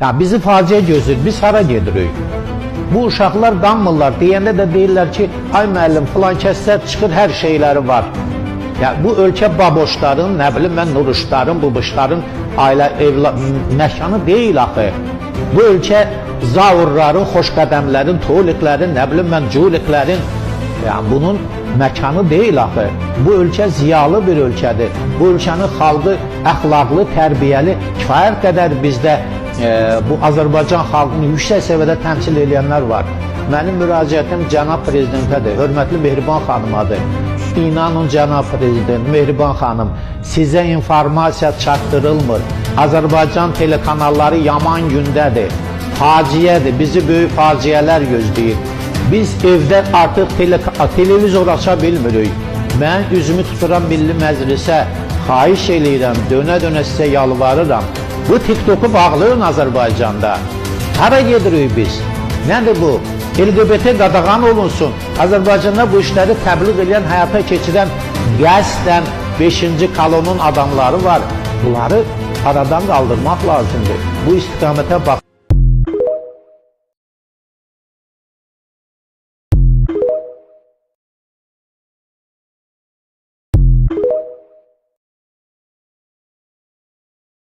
Yani bizi faciə gözləyir, biz hara gedirik? Bu uşaqlar danmırlar, deyəndə də deyirlər ki, ay müəllim, filan kəslər çıxır, hər şeyləri var. Yəni, bu ölkə baboşların, nə bilim mən, nuruşların, bubuşların ailə, məkanı deyil axı. Bu ölkə zavurların, xoşqədəmlərin, toliklərin, nə bilim mən, culiklərin, yəni bunun məkanı deyil axı. Bu ölkə ziyalı bir ölkədir. Bu ölkənin xalqı əxlaqlı, tərbiyəli, kifayət qədər bizdə bu Azərbaycan xalqını yüksək səviyyədə təmsil edənlər var. Mənim müraciətim cənab prezidentədir, hörmətli Mehriban xanımadır. İnanın cənab prezident, Mehriban xanım, sizə informasiya çatdırılmır. Azərbaycan telekanalları yaman gündədir, faciədir, bizi böyük faciələr gözləyir. Biz evdə artıq televizor aça bilmirik. Mən üzümü tuturam Milli Məclisə, xahiş eləyirəm, dönə-dönə sizə yalvarıram. Bu TikTok'u bağlayın Azərbaycanda. Hara gedirik biz? Nədir bu? LGBT qadağan olunsun. Azərbaycanda bu işləri təbliğ edən, həyata keçirən qəsdən 5-ci kolonun adamları var. Bunları aradan qaldırmaq lazımdır. Bu istiqamətə bax.